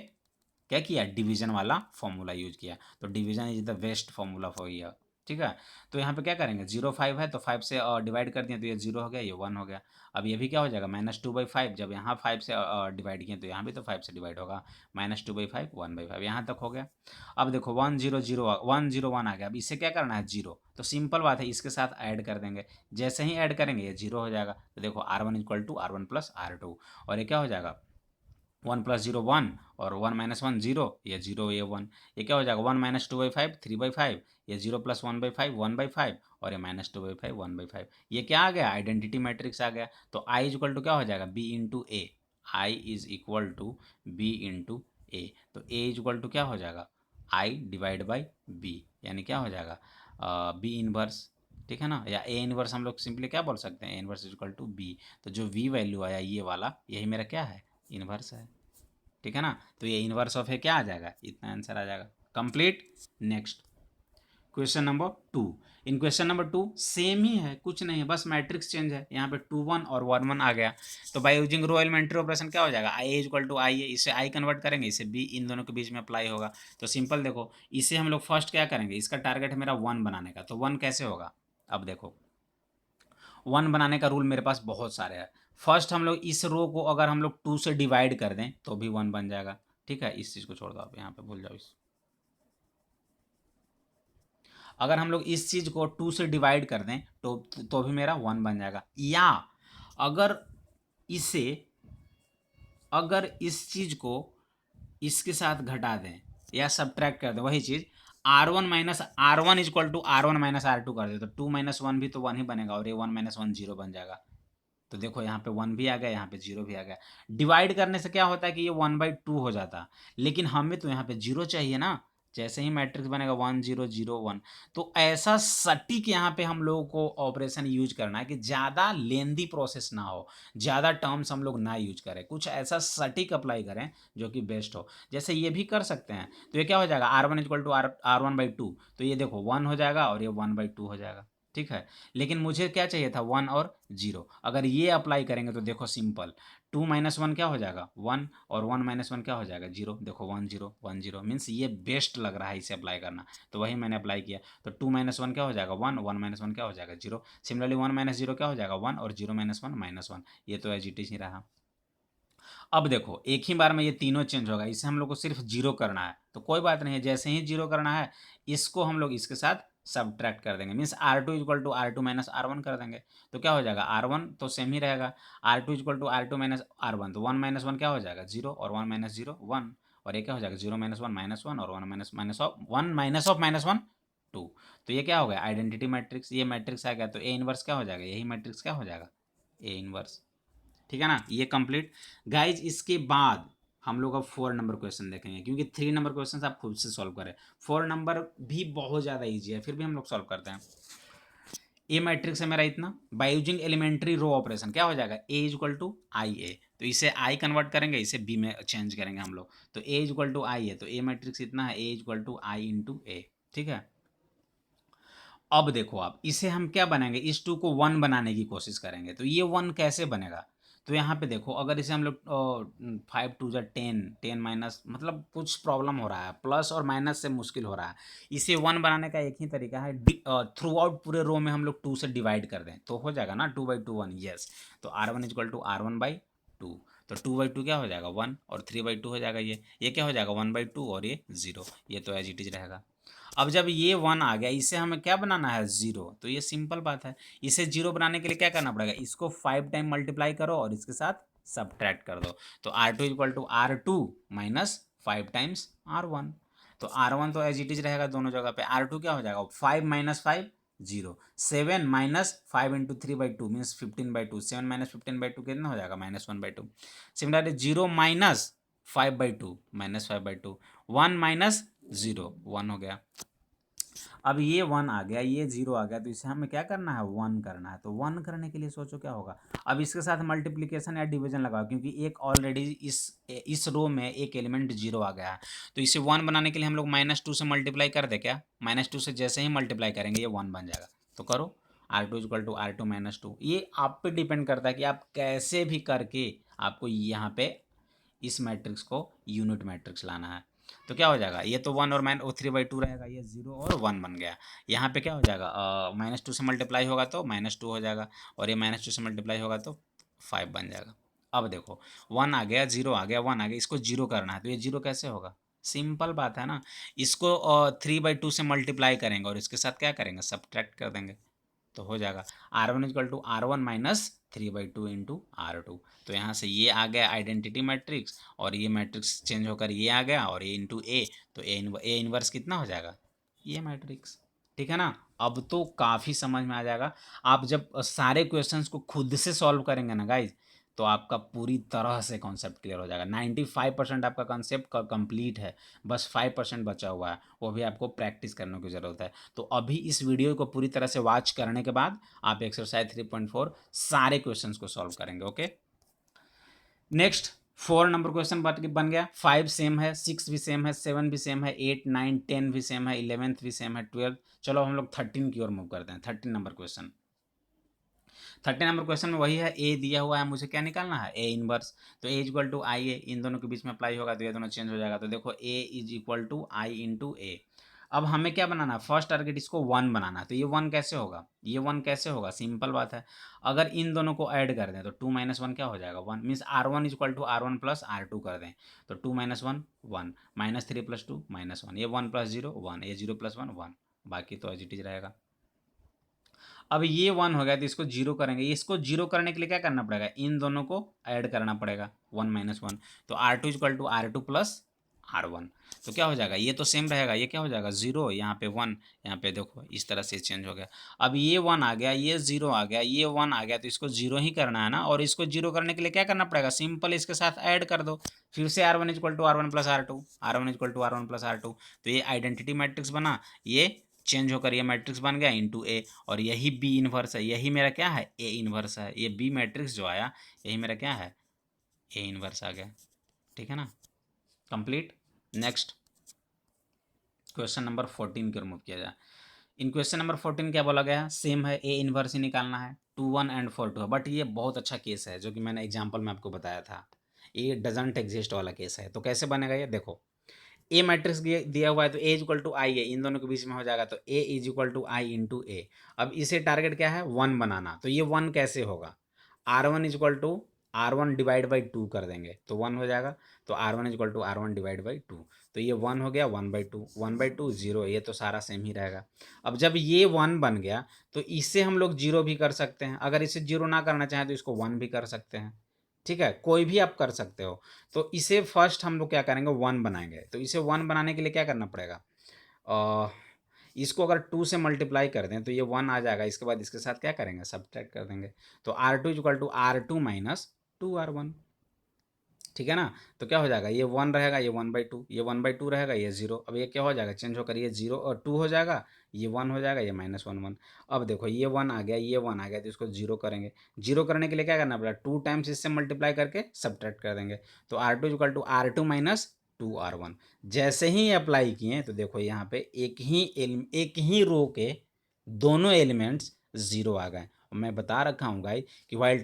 क्या किया, डिवीजन वाला फॉर्मूला यूज किया, तो division is the best formula for year, ठीक है। तो यहाँ पे क्या करेंगे, जीरो फाइव है तो फाइव से डिवाइड कर दिया तो ये जीरो हो गया, ये वन हो गया, अब ये भी क्या हो जाएगा माइनस टू बाई फाइव, जब यहाँ फाइव से डिवाइड किए तो यहाँ भी तो फाइव से डिवाइड होगा, minus two by five one by five, यहाँ तक हो गया। अब देखो वन जीरो जीरो वन आ गया, अब इससे क्या करना है जीरो, तो सिंपल बात है इसके साथ ऐड कर देंगे, जैसे ही ऐड करेंगे ये जीरो हो जाएगा, तो देखो R one equal to R one plus R two, और ये क्या हो जाएगा वन प्लस जीरो वन, और वन माइनस वन जीरो, ये जीरो ये वन, ये क्या हो जाएगा one minus two by five three by five, ये zero plus one by five one by five, और ये minus two by five one by five, ये क्या आ गया आइडेंटिटी मैट्रिक्स आ गया, तो आई इज इक्वल टू क्या हो जाएगा B into A, I is equal to B into A, तो ए इज इक्वल टू क्या हो जाएगा आई डिवाइड बाई बी, यानी क्या हो जाएगा बी इनवर्स, ठीक है ना, या ए इनवर्स हम लोग सिंपली क्या बोल सकते हैं, A inverse is equal to B, तो जो वी वैल्यू आया ये वाला यही मेरा क्या है इनवर्स है, ठीक है ना, तो ये इनवर्स ऑफ है क्या आ जाएगा, इतना आंसर आ जाएगा complete. Next question number two, in question number two same ही है, कुछ नहीं है, बस मैट्रिक्स चेंज है, यहाँ पे टू वन और वन वन आ गया, तो by using row elementary operation क्या हो जाएगा आई इक्वल टू आई है, इसे आई कन्वर्ट करेंगे, इसे बी, इन दोनों के बीच में अप्लाई होगा, तो सिंपल देखो इसे हम लोग फर्स्ट क्या करेंगे, इसका टारगेट है मेरा वन बनाने का, तो वन कैसे होगा, अब देखो वन बनाने का रूल मेरे पास बहुत सारे हैं, फर्स्ट हम लोग इस रो को अगर हम लोग टू से डिवाइड कर दें तो भी वन बन जाएगा, ठीक है, इस चीज़ को छोड़ दो आप यहाँ पे भूल जाओ इस, अगर हम लोग इस चीज़ को टू से डिवाइड कर दें तो भी मेरा वन बन जाएगा, या अगर इसे अगर इस चीज़ को इसके साथ घटा दें या सब्ट्रैक्ट कर दें, वही चीज़ R one minus R one is equal to R one minus R two कर दे, तो टू माइनस वन भी तो वन ही बनेगा, और ये वन माइनस वन जीरो बन जाएगा, तो देखो यहाँ पे वन भी आ गया, यहाँ पे जीरो भी आ गया, डिवाइड करने से क्या होता है कि ये वन बाई टू हो जाता, लेकिन हमें तो यहाँ पे जीरो चाहिए ना, जैसे ही मैट्रिक्स बनेगा 1 0 0 1, तो ऐसा सटीक यहाँ पे हम लोगों को ऑपरेशन यूज करना है कि ज़्यादा लेंदी प्रोसेस ना हो, ज़्यादा टर्म्स हम लोग ना यूज करें, कुछ ऐसा सटीक अप्लाई करें जो कि बेस्ट हो। जैसे ये भी कर सकते हैं, तो ये क्या हो जाएगा, R1 इक्वल टू R1/2, तो ये देखो 1 हो जाएगा और ये 1/2 हो जाएगा, ठीक है। लेकिन मुझे क्या चाहिए था, 1 और 0। अगर ये अप्लाई करेंगे तो देखो सिंपल, 2 - 1 क्या हो जाएगा, 1, और 1 - 1 क्या हो जाएगा, 0। देखो 1 0 1 0 मीन्स ये बेस्ट लग रहा है इसे अप्लाई करना, तो वही मैंने अप्लाई किया। तो 2 - 1 क्या हो जाएगा, 1, 1 - 1 क्या हो जाएगा, 0। सिमिलरली 1 - 0 क्या हो जाएगा, 1, और 0 - 1 -1, ये तो एज इट इज ही रहा। अब देखो एक ही बार में ये तीनों चेंज होगा, इसे हम लोग को सिर्फ जीरो करना है, तो कोई बात नहीं है, जैसे ही जीरो करना है इसको हम लोग इसके साथ सब्ट्रैक्ट कर देंगे, means R2 equal to R2 minus R1 कर देंगे, तो क्या हो जाएगा, R1 तो सेम ही रहेगा, R2 equal to R2 minus R1, तो 1 - 1 क्या हो जाएगा, 0, और 1 - 0 1, और ये क्या हो जाएगा, 0 - 1 -1, और 1 -1 2। तो ये क्या हो गया, आइडेंटिटी मैट्रिक्स, ये मैट्रिक्स आ गया, तो ए इनवर्स क्या हो जाएगा, यही मैट्रिक्स क्या हो जाएगा, ए इनवर्स। ठीक है ना, ये कंप्लीट। गाइज इसके बाद हम लोग अब 4 नंबर क्वेश्चन देखेंगे, क्योंकि 3 नंबर क्वेश्चन आप खुद से सॉल्व करें, 4 नंबर भी बहुत ज़्यादा ईजी है, फिर भी हम लोग सॉल्व करते हैं। ए मैट्रिक्स है मेरा इतना, by using elementary row operation क्या हो जाएगा, ए इक्वल टू आई ए, तो इसे आई कन्वर्ट करेंगे, इसे बी में चेंज करेंगे हम लोग, तो ए इक्वल टू आई है, तो ए मैट्रिक्स इतना है, ए इक्वल टू आई इंटू ए, ठीक है। अब देखो आप इसे हम क्या बनाएंगे, इस टू को 1 बनाने की कोशिश करेंगे, तो ये 1 कैसे बनेगा, तो यहाँ पे देखो अगर इसे हम लोग 5 2 जा 10, 10 माइनस, मतलब कुछ प्रॉब्लम हो रहा है, प्लस और माइनस से मुश्किल हो रहा है, इसे 1 बनाने का एक ही तरीका है, थ्रू आउट पूरे रो में हम लोग 2 से डिवाइड कर दें, तो हो जाएगा ना 2/2 1, यस। तो R1 इक्वल टू R1/2, तो 2/2 क्या हो जाएगा 1, और 3/2 हो जाएगा, ये क्या हो जाएगा 1/2, और ये 0, ये तो एज इट इज रहेगा। अब जब ये 1 आ गया, इसे हमें क्या बनाना है, 0, तो ये सिंपल बात है, इसे 0 बनाने के लिए क्या करना पड़ेगा, इसको 5 टाइम मल्टीप्लाई करो और इसके साथ सब्ट्रैक्ट कर दो, तो R2 equal to R2 minus 5 times R1, तो R1 तो एज इट इज रहेगा दोनों जगह पे, R2 क्या हो जाएगा, 5 - 5 0, 7 माइनस 5 इंटू 3/2 मीन्स 15/2, 7 माइनस 15/2 कितना हो जाएगा, -1/2। सिमिलरली 0 माइनस 5/2 -5/2, 1 माइनस 0 1 हो गया। अब ये 1 आ गया, ये 0 आ गया, तो इसे हमें क्या करना है, 1 करना है, तो 1 करने के लिए सोचो क्या होगा, अब इसके साथ मल्टीप्लिकेशन या डिवीजन लगाओ, क्योंकि एक ऑलरेडी इस रो में एक एलिमेंट 0 आ गया है, तो इसे 1 बनाने के लिए हम लोग -2 से मल्टीप्लाई कर दे क्या, -2 से जैसे ही मल्टीप्लाई करेंगे ये 1 बन जाएगा, तो करो R2 इक्वल टू R2 - 2, ये आप पे डिपेंड करता है कि आप कैसे भी करके आपको यहाँ पे इस मैट्रिक्स को यूनिट मैट्रिक्स लाना है, तो क्या हो जाएगा, ये तो 1 और 3/2 रहेगा, ये 0 और 1 बन गया, यहाँ पे क्या हो जाएगा, -2 से मल्टीप्लाई होगा तो -2 हो जाएगा, और ये -2 से मल्टीप्लाई होगा तो 5 बन जाएगा। अब देखो 1 आ गया, 0 आ गया, 1 आ गया, इसको 0 करना है, तो ये 0 कैसे होगा, सिंपल बात है ना, इसको 3/2 से मल्टीप्लाई करेंगे और इसके साथ क्या करेंगे, सब्ट्रैक्ट कर देंगे, तो हो जाएगा R1 equal to R1 minus 3/2 into R2, तो यहाँ से ये आ गया आइडेंटिटी मैट्रिक्स, और ये मैट्रिक्स चेंज होकर ये आ गया, और ये इंटू ए, तो ए इनवर्स कितना हो जाएगा, ये मैट्रिक्स, ठीक है ना। अब तो काफ़ी समझ में आ जाएगा, आप जब सारे क्वेश्चंस को खुद से सॉल्व करेंगे ना गाइज, तो आपका पूरी तरह से कॉन्सेप्ट क्लियर हो जाएगा, 95% आपका कॉन्सेप्ट कंप्लीट है, बस 5% बचा हुआ है, वो भी आपको प्रैक्टिस करने की ज़रूरत है। तो अभी इस वीडियो को पूरी तरह से वॉच करने के बाद आप एक्सरसाइज 3.4 सारे क्वेश्चंस को सॉल्व करेंगे, ओके। नेक्स्ट 4 नंबर क्वेश्चन बन गया, 5 सेम है, 6 भी सेम है, 7 भी सेम है, 8 9 10 भी सेम है, 11th भी सेम है, 12। चलो हम लोग 13 की ओर मूव करते हैं, 13 नंबर क्वेश्चन। 13 नंबर क्वेश्चन में वही है, ए दिया हुआ है, मुझे क्या निकालना है, ए इनवर्स, तो ए इक्वल टू आई ए, इन दोनों के बीच में अप्लाई होगा तो ये दोनों चेंज हो जाएगा, तो देखो A is equal to I into A. अब हमें क्या बनाना है, फर्स्ट टारगेट इसको 1 बनाना है, तो ये 1 कैसे होगा, ये 1 कैसे होगा, सिंपल बात है, अगर इन दोनों को ऐड कर दें तो 2 - 1 क्या हो जाएगा, 1, means R1 equal to R1 plus R2 कर दें, तो 2 - 1 1, -3 + 2 -1, ये 1 + 0 1, ये 0 + 1 1, बाकी तो एज इट इज रहेगा। अब ये 1 हो गया, तो इसको 0 करेंगे, इसको 0 करने के लिए क्या करना पड़ेगा, इन दोनों को ऐड करना पड़ेगा, 1 - 1, तो R2 equal to R2 plus R1, तो क्या हो जाएगा, ये तो सेम रहेगा, ये क्या हो जाएगा 0, यहाँ पे 1, यहाँ पे देखो इस तरह से चेंज हो गया। अब ये 1 आ गया, ये 0 आ गया, ये 1 आ गया, तो इसको 0 ही करना है ना, और इसको 0 करने के लिए क्या करना पड़ेगा, सिंपल इसके साथ ऐड कर दो, फिर से R1 equal to R1 plus R2, R1 equal to R1 plus R2, तो ये आइडेंटिटी मैट्रिक्स बना, ये चेंज होकर ये मैट्रिक्स बन गया इंटू ए, और यही बी इन्वर्स है, यही मेरा क्या है ए इन्वर्स है, ये बी मैट्रिक्स जो आया यही मेरा क्या है ए इन्वर्स आ गया, ठीक है ना, कंप्लीट। नेक्स्ट क्वेश्चन नंबर 14 की ओर मूव किया जाए। इन क्वेश्चन नंबर 14 क्या बोला गया है, सेम है, ए इन्वर्स ही निकालना है, 2 1 एंड 4 2 है, बट ये बहुत अच्छा केस है जो कि मैंने एग्जाम्पल में आपको बताया था, ये डजंट एग्जिस्ट वाला केस है। तो कैसे बनेगा ये देखो, ए मैट्रिक्स दिया हुआ है तो ए इक्वल टू आई है, इन दोनों के बीच में हो जाएगा, तो A is equal to I into A. अब इसे टारगेट क्या है 1 बनाना, तो ये 1 कैसे होगा, R1 is equal to R1 divide by 2 कर देंगे तो 1 हो जाएगा, तो R1 is equal to R1 divide by 2, तो ये 1 हो गया 1/2, 1/2 0, ये तो सारा सेम ही रहेगा। अब जब ये 1 बन गया तो इससे हम लोग 0 भी कर सकते हैं, अगर इसे 0 ना करना चाहें तो इसको 1 भी कर सकते हैं, ठीक है, कोई भी आप कर सकते हो। तो इसे फर्स्ट हम लोग क्या करेंगे 1 बनाएंगे, तो इसे 1 बनाने के लिए क्या करना पड़ेगा, इसको अगर 2 से मल्टीप्लाई कर दें तो ये 1 आ जाएगा, इसके बाद इसके साथ क्या करेंगे सब्ट्रैक्ट कर देंगे, तो R2 equal to R2 minus 2R1, ठीक है ना, तो क्या हो जाएगा ये 1 रहेगा, ये 1/2, ये 1/2 रहेगा, ये 0, अब ये क्या हो जाएगा चेंज होकर ये 0 और 2 हो जाएगा, ये 1 हो जाएगा, ये -1 1। अब देखो ये 1 आ गया, ये 1 आ गया, तो इसको 0 करेंगे, 0 करने के लिए क्या करना पड़ेगा 2 टाइम्स इससे मल्टीप्लाई करके सब्ट्रैक्ट कर देंगे, तो R2 equal to R2 minus 2R1। जैसे ही अप्लाई किए तो देखो यहाँ पे एक ही रो के दोनों एलिमेंट्स 0 आ गए। मैं बता रखा हूँ गाइस कि while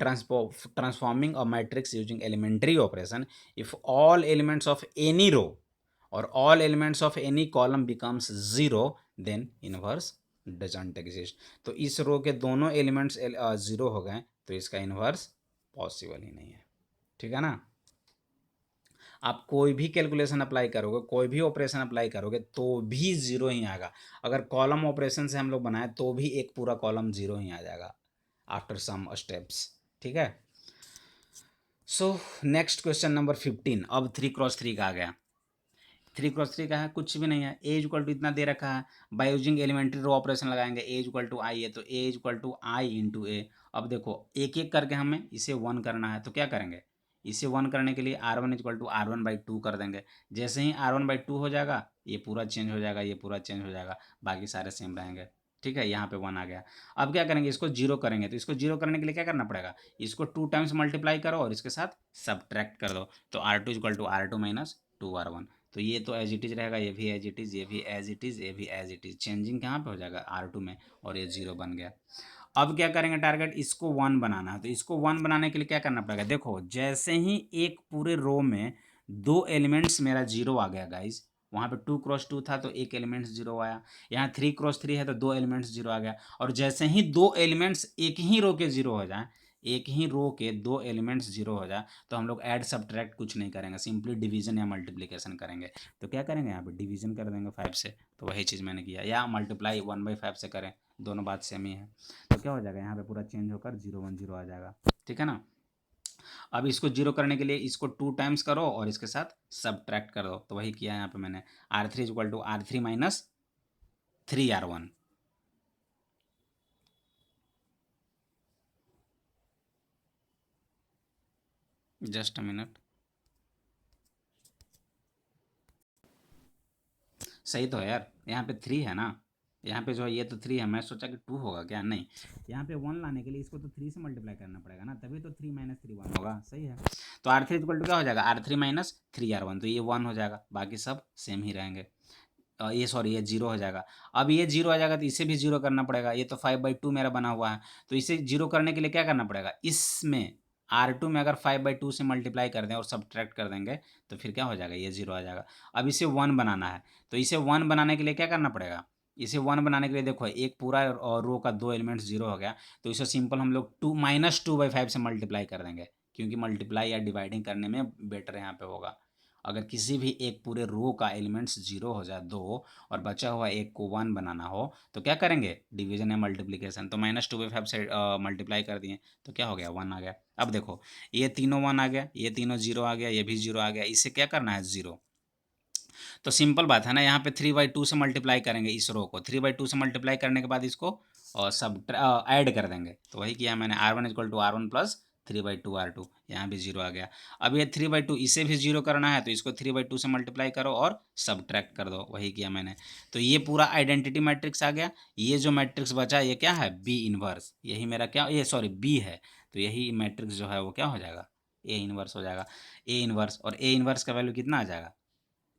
transforming a matrix using elementary operation, if all elements of any row or all elements of any column becomes 0, then inverse doesn't exist। तो इस रो के दोनों एलिमेंट्स 0 हो गए तो इसका इन्वर्स पॉसिबल ही नहीं है, ठीक है ना। आप कोई भी कैलकुलेशन अप्लाई करोगे, कोई भी ऑपरेशन अप्लाई करोगे तो भी 0 ही आएगा, अगर कॉलम ऑपरेशन से हम लोग बनाए तो भी एक पूरा कॉलम 0 ही आ जाएगा आफ्टर सम स्टेप्स, ठीक है। सो नेक्स्ट क्वेश्चन नंबर 15, अब 3x3 का आ गया। 3x3 का है कुछ भी नहीं है, ए इक्वल टू इतना दे रखा है, by using elementary row operation लगाएंगे, ए इक्वल टू आई है तो A equal to I into A. अब देखो एक एक करके हमें इसे 1 करना है, तो क्या करेंगे, इसे 1 करने के लिए R1 इक्वल टू R1/2 कर देंगे, जैसे ही R1/2 हो जाएगा ये पूरा चेंज हो जाएगा, ये पूरा चेंज हो जाएगा, बाकी सारे सेम रहेंगे, ठीक है, यहाँ पे 1 आ गया। अब क्या करेंगे इसको 0 करेंगे, तो इसको 0 करने के लिए क्या करना पड़ेगा, इसको 2 टाइम्स मल्टीप्लाई करो और इसके साथ सब्ट्रैक्ट कर दो, तो R2 equal to R2 minus 2R1, तो ये तो एज इट इज़ रहेगा, ये भी एज इट इज़, ये भी एज इट इज़, ये भी एज इट इज़, चेंजिंग कहाँ पे हो जाएगा R2 में, और ये 0 बन गया। अब क्या करेंगे टारगेट इसको 1 बनाना है, तो इसको 1 बनाने के लिए क्या करना पड़ेगा, देखो जैसे ही एक पूरे रो में 2 एलिमेंट्स मेरा 0 आ गया गाइज, वहाँ पे 2x2 था तो एक एलिमेंट्स 0 आया, यहाँ 3x3 है तो 2 एलिमेंट्स 0 आ गया, और जैसे ही 2 एलिमेंट्स एक ही रो के 0 हो जाए, एक ही रो के 2 एलिमेंट्स 0 हो जाए, तो हम लोग ऐड सब्ट्रैक्ट कुछ नहीं करेंगे, सिंपली डिवीजन या मल्टीप्लिकेशन करेंगे। तो क्या करेंगे यहाँ पे डिवीजन कर देंगे 5 से, तो वही चीज़ मैंने किया, या मल्टीप्लाई 1/5 से करें, दोनों बात सेम ही है, तो क्या हो जाएगा यहाँ पे पूरा चेंज होकर 0 1 0 आ जाएगा, ठीक है ना। अब इसको 0 करने के लिए इसको 2 टाइम्स करो और इसके साथ सब्ट्रैक्ट कर दो, तो वही किया यहाँ पे मैंने, R3 equal to R3 minus 3R1। Just a minute, सही तो है यार, यहाँ पे 3 है ना, यहाँ पे जो है ये तो 3 है, मैं सोचा कि 2 होगा क्या, नहीं, यहाँ पे 1 लाने के लिए इसको तो 3 से मल्टीप्लाई करना पड़ेगा ना, तभी तो 3 माइनस 3 1 होगा, सही है। तो R3 इक्वल टू क्या हो जाएगा R3 माइनस 3R1, तो ये 1 हो जाएगा, बाकी सब सेम ही रहेंगे, ये सॉरी ये 0 हो जाएगा। अब ये 0 आ जाएगा तो इसे भी 0 करना पड़ेगा, ये तो 5/2 मेरा बना हुआ है, तो इसे 0 करने के लिए क्या करना पड़ेगा, इसमें R2 में अगर 5/2 से मल्टीप्लाई कर दें और सब्ट्रैक्ट कर देंगे तो फिर क्या हो जाएगा, ये 0 आ जाएगा। अब इसे 1 बनाना है, तो इसे 1 बनाने के लिए क्या करना पड़ेगा, इसे 1 बनाने के लिए देखो एक पूरा रो का 2 एलिमेंट्स 0 हो गया, तो इसे सिंपल हम लोग 2 - 2/5 से मल्टीप्लाई कर देंगे, क्योंकि मल्टीप्लाई या डिवाइडिंग करने में बेटर यहाँ पे होगा। अगर किसी भी एक पूरे रो का एलिमेंट्स 0 हो जाए 2 और बचा हुआ एक को 1 बनाना हो तो क्या करेंगे डिवीजन या मल्टीप्लिकेशन, तो -2/5 से मल्टीप्लाई कर दिए तो क्या हो गया 1 आ गया। अब देखो ये तीनों 1 आ गया, ये तीनों 0 आ गया, ये भी 0 आ गया, इसे क्या करना है 0, तो सिंपल बात है ना, यहाँ पे 3/2 से मल्टीप्लाई करेंगे इस रो को, 3/2 से मल्टीप्लाई करने के बाद इसको सब ऐड कर देंगे, तो वही किया मैंने, R1 equal to R1 plus 3/2 R2, यहाँ भी 0 आ गया। अब ये 3/2 इसे भी 0 करना है तो इसको 3/2 से मल्टीप्लाई करो और सब्ट्रैक्ट कर दो, वही किया मैंने। तो ये पूरा आइडेंटिटी मैट्रिक्स आ गया। ये जो मैट्रिक्स बचा ये क्या है, बी इनवर्स, यही मेरा क्या, ये सॉरी बी है, तो यही मैट्रिक्स जो है वो क्या हो जाएगा, ए इनवर्स हो जाएगा। ए इनवर्स, और ए इनवर्स का वैल्यू कितना आ जाएगा,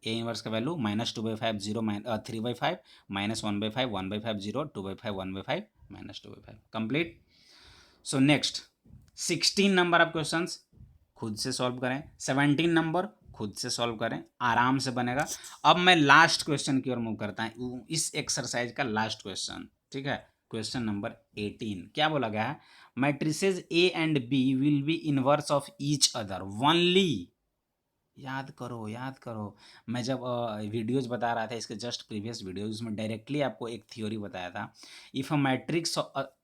ए इनवर्स का value -2/5 0 3/5 -1/5 1/5 0 2/5 1/5 -2/5 complete. So next 16 number of questions खुद से सॉल्व करें, 17 नंबर खुद से सॉल्व करें, आराम से बनेगा। अब मैं लास्ट क्वेश्चन की ओर मूव करता हूँ, इस एक्सरसाइज का लास्ट क्वेश्चन, ठीक है। क्वेश्चन नंबर 18 क्या बोला गया है, matrices A and B will be inverse of each other only. याद करो याद करो, मैं जब वीडियोज बता रहा था इसके जस्ट प्रीवियस वीडियो, उसमें डायरेक्टली आपको एक थ्योरी बताया था। If a matrix,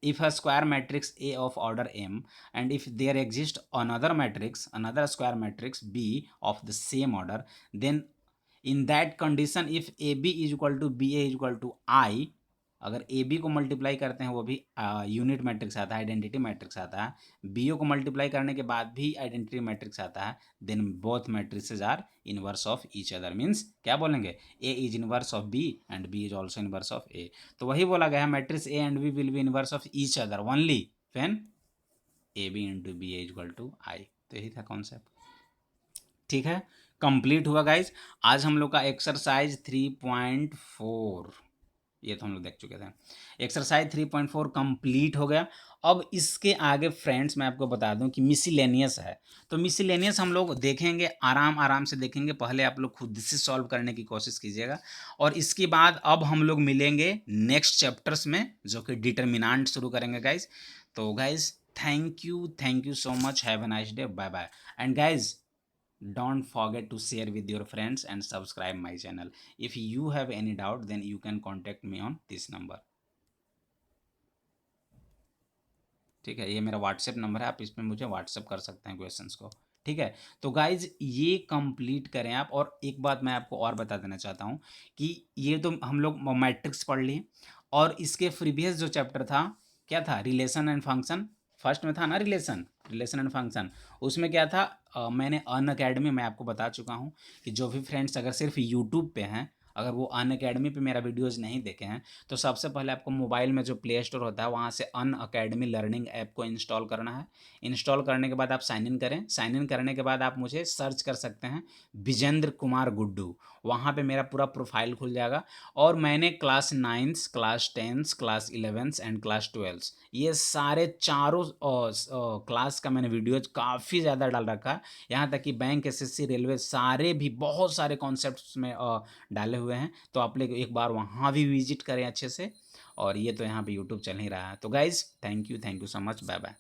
if a square matrix A of order M and if there exist another square matrix B of the same order, then in that condition if A B is equal to B A is equal to I, अगर A B को multiply करते हैं वो भी unit matrix आता है, identity matrix आता है, बी ओ को मल्टीप्लाई करने के बाद भी आइडेंटिटी मैट्रिक्स आता है, then both matrices are inverse of each other. Means क्या बोलेंगे, A is inverse of B and B is also inverse of A. तो वही बोला गया है, matrix A and B will be inverse of each other only when A B into B A equal to I. तो यही था concept, ठीक है। कंप्लीट हुआ गाइज आज हम लोग का एक्सरसाइज 3.4, ये तो हम लोग देख चुके थे। एक्सरसाइज 3.4 कंप्लीट हो गया। अब इसके आगे फ्रेंड्स मैं आपको बता दूं कि मिसलेनियस है, तो मिसलेनियस हम लोग देखेंगे, आराम आराम से देखेंगे, पहले आप लोग खुद से सॉल्व करने की कोशिश कीजिएगा, और इसके बाद अब हम लोग मिलेंगे नेक्स्ट चैप्टर्स में जो कि डिटर्मिनेंट शुरू करेंगे गाइज। तो guys thank you so much, have a nice day, bye bye. And guys don't forget to share with your friends and subscribe my channel. If you have any doubt then you can contact me on this number, ठीक है। ये मेरा WhatsApp number है, आप इसमें मुझे WhatsApp कर सकते हैं क्वेश्चंस को, ठीक है। तो गाइज ये कंप्लीट करें आप। और एक बात मैं आपको और बता देना चाहता हूँ कि ये तो हम लोग मैट्रिक्स पढ़ लिए, और इसके प्रीवियस जो चैप्टर था क्या था, रिलेशन एंड फंक्शन, फर्स्ट में था ना रिलेशन एंड फंक्शन, उसमें क्या था, मैंने अनअकैडमी मैं आपको बता चुका हूँ कि जो भी फ्रेंड्स अगर सिर्फ यूट्यूब पे हैं, अगर वो अनअकैडमी पे मेरा वीडियोज़ नहीं देखे हैं, तो सबसे पहले आपको मोबाइल में जो प्ले स्टोर होता है वहाँ से अनअकैडमी लर्निंग ऐप को इंस्टॉल करना है। इंस्टॉल करने के बाद आप साइन इन करें, साइन इन करने के बाद आप मुझे सर्च कर सकते हैं विजेंद्र कुमार गुड्डू, वहाँ पे मेरा पूरा प्रोफाइल खुल जाएगा। और मैंने class 9, class 10, class 11 and class 12 ये सारे चारों क्लास का मैंने वीडियोज काफ़ी ज़्यादा डाल रखा है, यहाँ तक कि बैंक, एसएससी, रेलवे सारे भी बहुत सारे कॉन्सेप्ट्स में डाले हुए हैं। तो आप लोग एक बार वहाँ भी विजिट करें अच्छे से, और ये तो यहाँ पे यूट्यूब चल ही रहा है। तो guys thank you so much, bye bye.